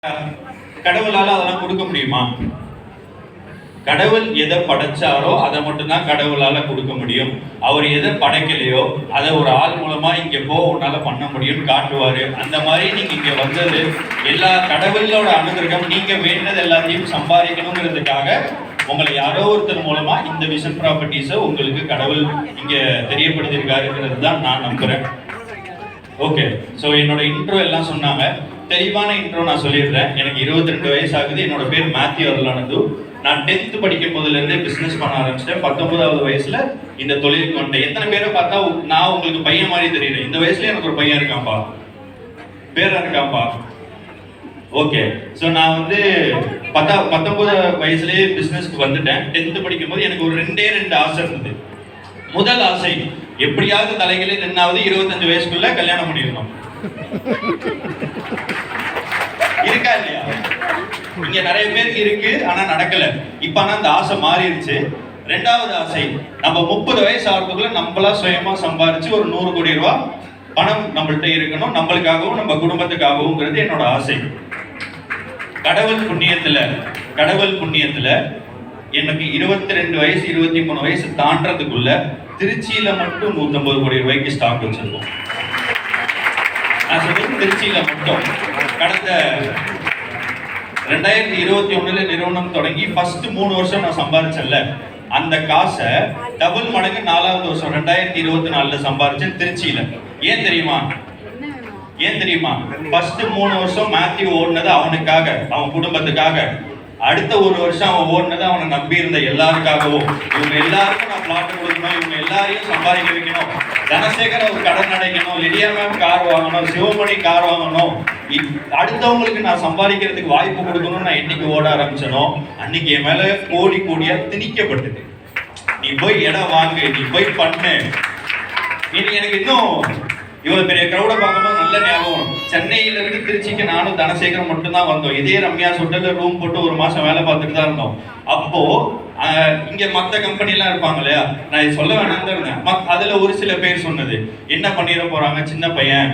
கடவுளால அதெல்லாம் கொடுக்க முடியுமா? கடவுள் எதை படைச்சாரோ அதை மட்டும்தான் கடவுளால கொடுக்க முடியும். அவர் எதை படைக்கலையோ அதை ஒரு ஆள் மூலமா இங்க உன்னால பண்ண முடியும்னு காட்டுவாரு. அந்த மாதிரி நீங்க இங்க வந்தது எல்லா கடவுளோட அனுகிரகம். நீங்க வேண்டது எல்லாத்தையும் சம்பாதிக்கணுங்கிறதுக்காக உங்களை யாரோ ஒருத்தர் மூலமா இந்த விஷன் ப்ராப்பர்ட்டிஸை உங்களுக்கு கடவுள் இங்க தெரியப்படுத்திருக்காருங்கிறது தான் நான் நம்புறேன். ஓகே, ஸோ என்னோட இன்ட்ரோ எல்லாம் சொன்னாங்க. தெளிவான இன்ட்ரோ நான் சொல்லிடுறேன். எனக்கு 22 வயசு ஆகுது. என்னோட பேர் மேத்யூ அருளானந்து. நான் 10th படிக்கும் போதுலேருந்து பிஸ்னஸ் பண்ண ஆரம்பிச்சிட்டேன். 19வது வயசுல இந்த தொழிலுக்கு வந்துட்டேன். எத்தனை பேரை பார்த்தா நான் உங்களுக்கு பையன் மாதிரி தெரியுறேன்? இந்த வயசுல எனக்கு ஒரு பையன் இருக்கான்ப்பா, பேரா இருக்கான்ப்பா. ஓகே, ஸோ நான் வந்து 19 வயசுலேயே பிஸ்னஸ்க்கு வந்துட்டேன். 10th படிக்கும் போது எனக்கு ஒரு ரெண்டு ஆசை இருந்தது. முதல் ஆசை, எப்படியாவது தலைகளே நின்னாவது 25 வயசுக்குள்ள கல்யாணம் பண்ணிடணும். இருக்கா இல்லையா? இங்க நிறைய பேருக்கு இருக்கு, ஆனா நடக்கல. இப்ப ஆனா அந்த ஆசை மாறிடுச்சு. ரெண்டாவது ஆசை, நம்ம 30 வயசு ஆகிறதுக்குள்ள நம்மளா சுயமா சம்பாதிச்சு ஒரு 100 கோடி ரூபாய் பணம் நம்மள்ட்ட இருக்கணும், நம்மளுக்காகவும் நம்ம குடும்பத்துக்காகவும்ங்கிறது என்னோட ஆசை. கடவுள் புண்ணியத்துல எனக்கு 22 வயசு 23 வயசு தாண்டறதுக்குள்ள திருச்சியில மட்டும் 150 கோடி ரூபாய்க்கு ஸ்டாக் வச்சிருக்கோம். நான் சொல்றது திருச்சியில மட்டும். கடந்த 2021 நிறுவனம் தொடங்கி ஃபர்ஸ்ட் 3 வருஷம் நான் சம்பாதிச்சேன்ல, அந்த காசை டபுள் மடங்கு 4வது வருஷம் 2024 சம்பாதிச்சேன் திருச்சியில. ஏன் தெரியுமா? ஃபர்ஸ்ட் 3 வருஷம் மேத்யூ ஓடுனது அவனுக்காக, அவன் குடும்பத்துக்காக. அடுத்த 1 வருஷம் அவன் ஓடுனது அவனை நம்பி இருந்த எல்லாருக்காகவும். இவங்க எல்லாருக்கும் நான் பிளாட் கொடுக்கணும், இவங்க எல்லாரையும் சம்பாதிக்க வைக்கணும், தனசேகர் அவர் கடன் அடைக்கணும், லிடியா மேம் கார் வாங்கணும், சிவமணி கார் வாங்கணும், அடுத்தவங்களுக்கு நான் சம்பாதிக்கிறதுக்கு வாய்ப்பு கொடுக்கணும்னு நான் என்னைக்கு ஓட ஆரம்பிச்சனோ அன்னைக்கு என் மேல கோடியா திணிக்கப்பட்டது. நீ போய் இடம் வாங்கு, நீ போய் பண்ணு. எனக்கு இன்னும் இவ்வளவு பெரிய கிரௌட பார்க்கும்போது நல்ல ஞாபகம். சென்னையில இருந்து திருச்சிக்கு நானும் தனசேகரம் மட்டும்தான் வந்தோம். இதே ரம்யா ஹோட்டல்ல ரூம் போட்டு 1 மாசம் வேலை பார்த்துட்டு தான் இருந்தோம். அப்போ இங்க மற்ற கம்பெனி எல்லாம் இருப்பாங்க இல்லையா, நான் சொல்ல வேணாம் தான் இருந்தேன். அதுல ஒரு சில பேர் சொன்னது, என்ன பண்ணிட போறாங்க, சின்ன பையன்,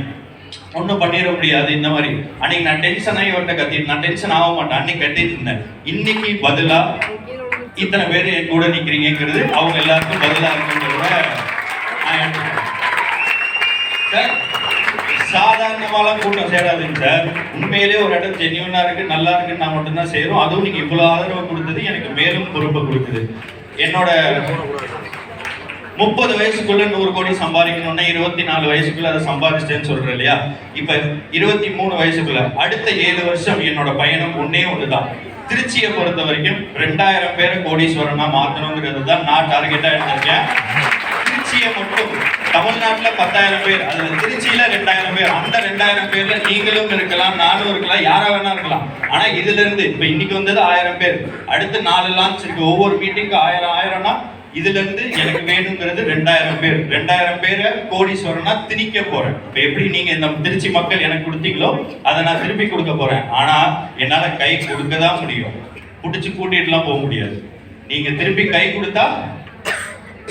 ஒன்றும் பண்ணிட முடியாது, இந்த மாதிரி. அன்னைக்கு நான் டென்ஷன் ஆகி அவர்கிட்ட கத்திட்டு, நான் டென்ஷன் ஆக மாட்டேன், அன்னைக்கு கட்டிட்டு இருந்தேன். இன்னைக்கு பதிலா இத்தனை பேர் என் கூட நிக்கிறீங்கிறது அவங்க எல்லாருக்கும் பதிலா இருக்குங்கிறத சார். சாதாரணமாலாம் கூட்டம் சேராதுங்க சார். உண்மையிலே ஒரு இடம் ஜென்யூனா இருக்கு, நல்லா இருக்குன்னு நான் மட்டும்தான் செய்யறோம். அதுவும் நீங்க இவ்வளவு ஆதரவு கொடுத்தது எனக்கு மேலும் பொறுப்பை கொடுக்குது. என்னோட 30 வயசுக்குள்ள 100 கோடி சம்பாதிக்கணும்னா 24 வயசுக்குள்ள அதை சம்பாதிச்சிட்டேன்னு சொல்றேன் இல்லையா? இப்ப 23 வயசுக்குள்ள அடுத்த 7 வருஷம் என்னோட பயணம் ஒண்ணுதான். திருச்சியை பொறுத்த வரைக்கும் 2000 பேரை கோடீஸ்வரனா மாத்தணுங்கிறது தான் நான் டார்கெட்டா எடுத்திருக்கேன். திருச்சியை மட்டும் தமிழ்நாட்டுல 10,000 பேர், அதுல திருச்சியில 2000 பேர். அந்த 2000 பேர்ல நீங்களும் இருக்கலாம், நானும் இருக்கலாம், யாரா வேணா இருக்கலாம். ஆனா இதுல இருந்து இப்ப இன்னைக்கு வந்தது 1000 பேர், அடுத்து 4 லான்ச் இருக்கு, ஒவ்வொரு மீட்டிங்க்கு 1000 இதுல இருந்து எனக்கு வேணுங்கிறது 2000 பேர். 2000 பேரை கோடீஸ்வரனா திணிக்க போறேன். இப்ப எப்படி நீங்க இந்த திருச்சி மக்கள் எனக்கு கொடுத்தீங்களோ அதை நான் திருப்பி கொடுக்க போறேன். ஆனா என்னால கை கொடுக்க தான் முடியும், புடிச்சு கூட்டிட்டுலாம் போக முடியாது. நீங்க திருப்பி கை கொடுத்தா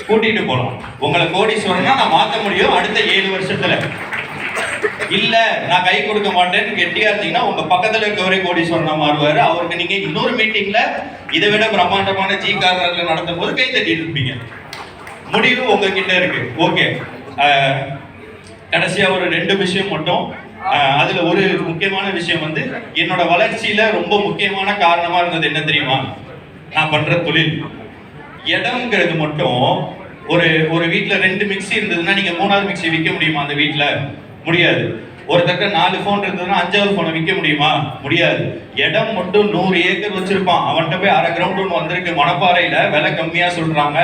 கூட்டிட்டு போலாம். உங்களை கோடீஸ்வரனா நான் மாத்த முடியும் அடுத்த 7 வருஷத்துல. இல்ல நான் கை கொடுக்க மாட்டேன்னு கெட்டியா இருந்தீங்கன்னா உங்க பக்கத்துல இருக்கவரே கோடீஸ்வரனா மாறுவாரு. அவருக்கு நீங்க இன்னொரு மீட்டிங்ல இதை விட பிரம்மாண்டமான ஜி கார்னர்ல நடத்தும் போது கை தட்டிட்டு இருப்பீங்க. முடிவு உங்ககிட்ட இருக்கு. ஓகே, கடைசியா ஒரு 2 விஷயம் மட்டும். அதுல ஒரு முக்கியமான விஷயம் வந்து என்னோட வளர்ச்சியில ரொம்ப முக்கியமான காரணமா இருந்தது என்ன தெரியுமா? நான் பண்ற தொழில். இடம்ங்கிறது மட்டும் ஒரு வீட்டுல 2 மிக்சி இருந்ததுன்னா நீங்க 3வது மிக்சி விற்க முடியுமா? அந்த வீட்டுல முடியாது. ஒருத்தக்க 4 போன் இருந்ததுன்னா 5வது போனை விற்க முடியுமா? முடியாது. இடம் மட்டும் 100 ஏக்கர் வச்சிருப்பான். அவன்கிட்ட போய் 1/2 கிரவுண்ட் ஒன்று வந்திருக்கு மணப்பாறையில, விலை கம்மியா சொல்றாங்க,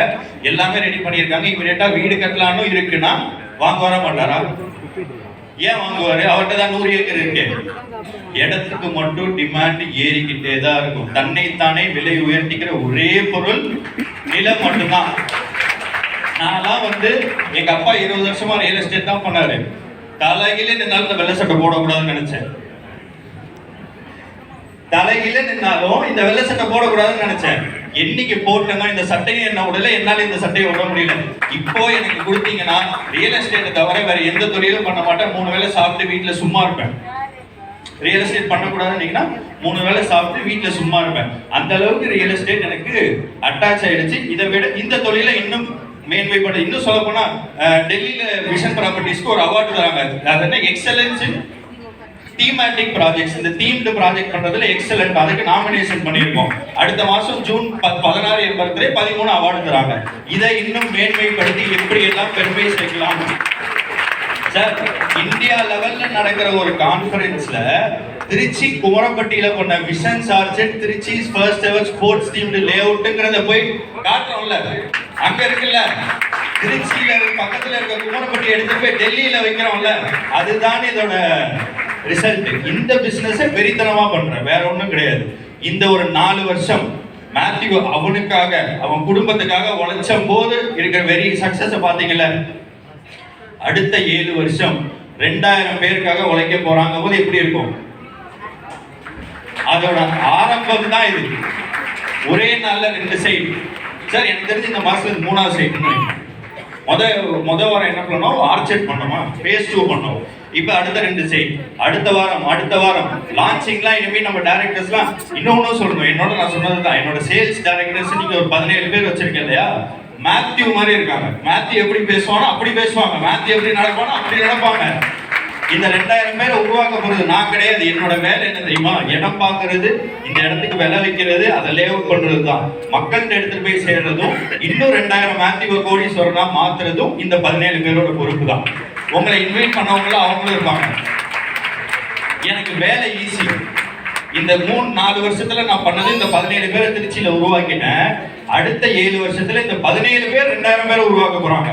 எல்லாமே ரெடி பண்ணியிருக்காங்க, இமீடியட்டா வீடு கட்டலான்னு இருக்குன்னா வாங்க வர மாட்டாரா? ஏன் வாங்குவாரு? அவர்கிட்ட தான் 100 ஏக்கர் இருக்கு. இடத்துக்கு மட்டும் டிமாண்ட் ஏறிக்கிட்டே தான் இருக்கும். தன்னைத்தானே விலை உயர்த்திக்கிற ஒரே பொருள் நிலம் மட்டும்தான். நான்லாம் வந்து எங்க அப்பா 20 வருஷமா ரியல் எஸ்டேட் தான் பண்ணாரு. தலையில நின்னாலும் இந்த வெள்ளை சட்டை போடக்கூடாதுன்னு நினைச்சேன். தலையில நின்னாலும் இந்த வெள்ளை சட்டை போடக்கூடாதுன்னு நினைச்சேன். என்னைக்கு போட்டேன்னா இந்த சட்டையை என்ன உடல, என்னால இந்த சட்டையை விட முடியல. இப்போ எனக்கு கொடுத்தீங்கன்னா ரியல் எஸ்டேட்டை தவிர வேற எந்த தொழிலும் பண்ண மாட்டேன். 3 வேளை சாப்பிட்டு வீட்டுல சும்மா இருப்பேன். ரியல் எஸ்டேட் பண்ணக்கூடாதுன்னீங்கன்னா 3 வேளை சாப்பிட்டு வீட்டில் சும்மா இருப்பேன். அந்த அளவுக்கு ரியல் எஸ்டேட் எனக்கு அட்டாச் ஆயிடுச்சு. இதை விட இந்த தொழில இன்னும் மேன்மைப்பட, இன்னும் சொல்ல போனா டெல்லியில விஷன் ப்ராப்பர்ட்டிஸ்க்கு ஒரு அவார்டு தராங்க. அது என்ன, எக்ஸலன்ஸ் இன் தீமேட்டிக் ப்ராஜெக்ட்ஸ். இந்த தீம்டு ப்ராஜெக்ட் பண்றதுல எக்ஸலன்ட், அதுக்கு நாமினேஷன் பண்ணியிருக்கோம். அடுத்த மாசம் ஜூன் 16 என் பர்த்டே 13 அவார்டு தராங்க. இதை இன்னும் மேன்மைப்படுத்தி எப்படி எல்லாம் பெருமை சேர்க்கலாம் சார். இந்தியா லெவல்ல நடக்கிற ஒரு கான்ஃபரன்ஸ்ல திருச்சி குமரப்பட்டியில பண்ண விஷன் சார்ஜெட் Trichy first ever sports team லே அவுட்ங்கிறத போய் காட்டுறோம்ல, அங்க இருக்குல்ல, திருச்சியில பக்கத்துல இருக்க குமரப்பட்டி எடுத்து போய் டெல்லியில வைக்கிறோம்ல, அதுதான் இதோட ரிசல்ட். இந்த பிசினஸை வெறித்தனமா பண்றேன், வேற ஒண்ணும் கிடையாது. இந்த ஒரு 4 வருஷம் மேத்யூ அவனுக்காக அவன் குடும்பத்துக்காக உழைச்ச போது இருக்கிற வெரி சக்சஸ் பாத்தீங்கல்ல. அடுத்த 7 வருஷம் 2000 பேருக்காக உழைக்க போறாங்க போது எப்படி இருக்கும்? அதோட ஆரம்பம் தான் இது. ஒரே நாள்ல 2 சைட் சார். எனக்கு தெரிஞ்சு இந்த மாசத்துல 3ஆவது சைட். முத வாரம் என்ன பண்ணோம், ஆர்ச்சர்ட் பண்ணோமா, ஃபேஸ் 2 பண்ணோம். இப்போ அடுத்த 2 சைட். அடுத்த வாரம் லான்ச்சிங்லாம். இனிமேல் நம்ம டைரக்டர்ஸ்லாம் இன்னொன்னு சொல்லணும். என்னோட நான் சொன்னதுதான், என்னோட சேல்ஸ் டைரக்டர்ஸ் நீங்க ஒரு 17 பேர் வச்சிருக்கேன் இல்லையா, மேத்யூ மாதிரி இருக்காங்க. மேத்யூ எப்படி பேசுவானோ அப்படி பேசுவாங்க, மேத்யூ எப்படி நடப்பானோ அப்படி நடப்பாங்க. இந்த 2000 பேரை உருவாக்க போறது நான் கிடையாது. என்னோட வேலை என்ன தெரியுமா, இடம் பார்க்கறது, இந்த இடத்துக்கு விலை வைக்கிறது, அதை லே அவுட் பண்றது தான். மக்கள்கிட்ட எடுத்துட்டு போய் சேர்றதும், இன்னும் 2000 மேத்யூ கோடீஸ்வரனா மாத்துறதும் இந்த 17 பேரோட பொறுப்பு தான். உங்களை இன்வைட் பண்ணவங்களும் அவங்களும் இருப்பாங்க. எனக்கு வேலை ஈஸி. இந்த 3-4 வருஷத்துல நான் பண்ணது இந்த 17 பேரை திருச்சியில உருவாக்கிட்டேன். அடுத்த 7 வருஷத்துல இந்த 17 பேர் 2000 பேரை உருவாக்க போறாங்க.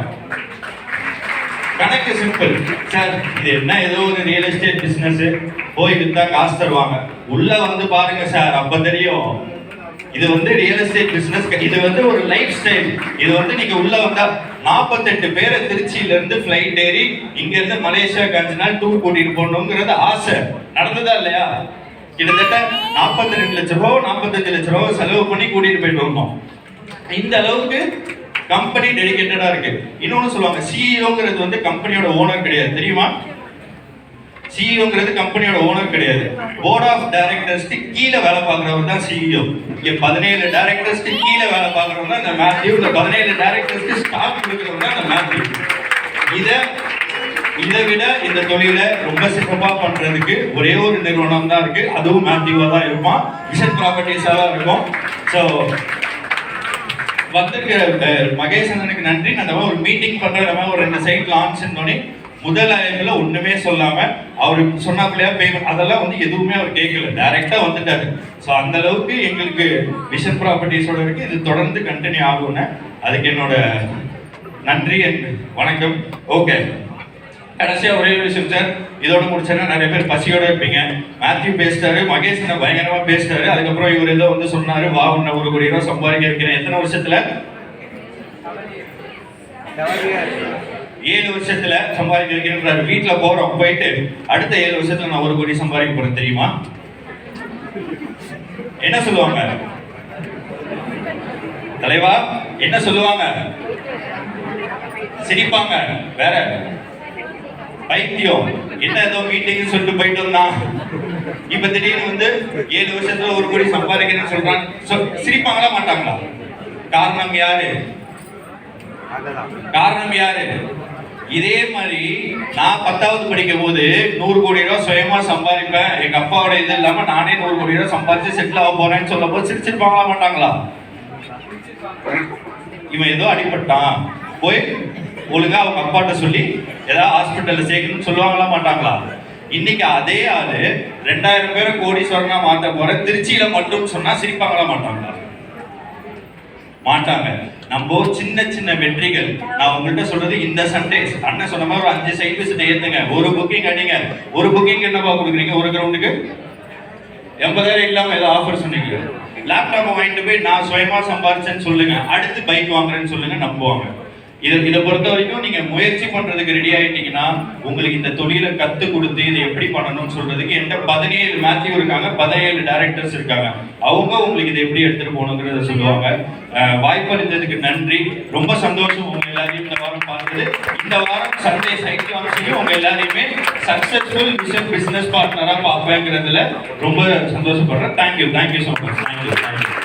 கணக்கு சிம்பிள் சார். இது என்ன, ஏதோ ஒரு ரியல் எஸ்டேட் பிசினஸ், போய் வித்தா காசு தருவாங்க. உள்ள வந்து பாருங்க சார், அப்ப தெரியும். இது வந்து ரியல் எஸ்டேட் பிசினஸ், இது வந்து ஒரு லைஃப் ஸ்டைல். இது வந்து நீங்க உள்ள வந்தா 48 பேரை திருச்சியில இருந்து பிளைட் ஏறி இங்க இருந்து மலேசியாவுக்கு 5 நாள் டூர் கூட்டிட்டு போகணுங்கிறது ஆசை. நடந்ததா இல்லையா? கிட்டத்தட்ட 42 லட்ச ரூபா 45 லட்ச ரூபா செலவு பண்ணி கூட்டிட்டு போயிட்டு வந்தோம். இந்த அளவுக்கு கம்பெனி டெடிகேட்டடா இருக்கு. இன்னொன்னு சொல்லுவாங்க, சிஇஓங்கிறது வந்து கம்பெனியோட ஓனர் கிடையாது, தெரியுமா? சிஇஓங்கிறது கம்பெனியோட ஓனர் கிடையாது. போர்ட் ஆஃப் டைரக்டர்ஸ்க்கு கீழே வேலை பார்க்குறவர் தான் சிஇஓ. இங்க 17 டைரக்டர்ஸ்க்கு கீழே வேலை பார்க்குறவர் தான் இந்த மேத்யூ. இந்த 17 டைரக்டர்ஸ்க்கு ஸ்டாக் கொடுக்குறவர் தான் இந்த மேத்யூ. இதை விட இந்த தொழிலை ரொம்ப சிறப்பா பண்றதுக்கு ஒரே ஒரு நிறுவனம் தான் இருக்கு, அதுவும் மேத்யூவா தான் இருப்பான், விஷன் ப்ராப்பர்ட்டிஸா தான் இருக்கும். ஸோ வந்திருக்கிற மகேசனுக்கு நன்றி. அந்த மாதிரி ஒரு மீட்டிங் பண்ற மாதிரி ஒரு 2 சைட் லான்ச் பண்ணி முதல் அழைப்புல ஒண்ணுமே சொல்லாம அவரு சொன்னாப்பிள்ளையா பேமெண்ட் அதெல்லாம் வந்து எதுவுமே அவர் கேட்கல, டைரக்டா வந்துட்டாரு. ஸோ அந்த அளவுக்கு எங்களுக்கு விஷன் ப்ராப்பர்ட்டிஸோட இருக்கு. இது தொடர்ந்து கண்டினியூ ஆகும்னு அதுக்கு என்னோட நன்றி வணக்கம். ஓகே, கடைசியா ஒரே ஒரு விஷயம் சார், இதோட முடிச்சேன்னா நிறைய பேர் பசியோட இருப்பீங்க. மேத்யூ பேசிட்டாரு, மகேஷ் பயங்கரமா பேசிட்டாரு. அதுக்கப்புறம் இவர் ஏதோ வந்து சொன்னாரு, வா உன்ன 1 கோடி ரூபாய் சம்பாதிக்க வைக்கிறேன். எத்தனை வருஷத்துல? 7 வருஷத்துல சம்பாதிக்க வைக்கிறேன். வீட்டுல போறோம், போயிட்டு அடுத்த 7 வருஷத்துல நான் 1 கோடி சம்பாதிக்க போறேன் தெரியுமா? என்ன சொல்லுவாங்க தலைவா? என்ன சொல்லுவாங்க? சிரிப்பாங்க. வேற பைத்தியம், என்ன ஏதோ மீட்டிங் சொல்லிட்டு போயிட்டு வந்தான், இப்ப திடீர்னு வந்து 7 வருஷத்துல 1 கோடி சம்பாதிக்கிறேன்னு சொல்றான். சிரிப்பாங்களா மாட்டாங்களா? காரணம் யாரு? காரணம் யாரு? இதே மாதிரி நான் 10வது படிக்கும் போது 100 கோடி ரூபாய் சுயமா சம்பாதிப்பேன், எங்க அப்பாவோட இது இல்லாம நானே 100 கோடி ரூபாய் சம்பாதிச்சு செட்டில் ஆக போறேன்னு சொல்லும் போது சிரிச்சிருப்பாங்களா மாட்டாங்களா? இவன் ஏதோ அடிபட்டான், போய் ஒழுங்கா அவங்க அப்பாட்ட சொல்லி ஏதாவது ஹாஸ்பிட்டல்ல சேர்க்கணும்னு சொல்லுவாங்களா மாட்டாங்களா? இன்னைக்கு அதே ஆளு 2000 பேரை கோடீஸ்வரனா மாத்த போற திருச்சியில மட்டும் சொன்னா சிரிப்பாங்களா மாட்டாங்களா? மாட்டாங்க. நம்ம சின்ன சின்ன வெற்றிகள், நான் உங்கள்கிட்ட சொல்றது இந்த சண்டேஸ் அண்ணன் சொன்ன மாதிரி ஒரு 5 சைட் விசிட் ஏத்துங்க, ஒரு புக்கிங் அடிங்க. ஒரு புக்கிங் என்னப்பா கொடுக்குறீங்க? ஒரு கிரவுண்டுக்கு 80,000 இல்லாம ஏதோ ஆஃபர் சொன்னீங்க. லேப்டாப் வாங்கிட்டு போய் நான் சுயமா சம்பாதிச்சேன்னு சொல்லுங்க, அடுத்து பைக் வாங்குறேன்னு சொல்லுங்க, நம்புவாங்க. இதை பொறுத்த வரைக்கும் நீங்க முயற்சி பண்றதுக்கு ரெடி ஆயிட்டீங்கன்னா உங்களுக்கு இந்த தொழிலை கத்து கொடுத்து இதை எப்படி பண்ணணும்னு சொல்றதுக்கு என்கிட்ட 17 மேத்யூ இருக்காங்க, 17 டைரக்டர்ஸ் இருக்காங்க. அவங்க உங்களுக்கு இதை எப்படி எடுத்துட்டு போகணுங்கிறத சொல்லுவாங்க. வாய்ப்பளித்ததுக்கு நன்றி. ரொம்ப சந்தோஷம் உங்க எல்லாரையும் இந்த வாரம் பார்த்தது. இந்த வாரம் சண்டே சைக்கிள் வாங்கியும் உங்க எல்லாரையுமே சக்சஸ்ஃபுல் பிசினஸ் பார்ட்னரா பார்ப்பேங்கிறதுல ரொம்ப சந்தோஷப்படுறேன். Thank you so much. தேங்க்யூ.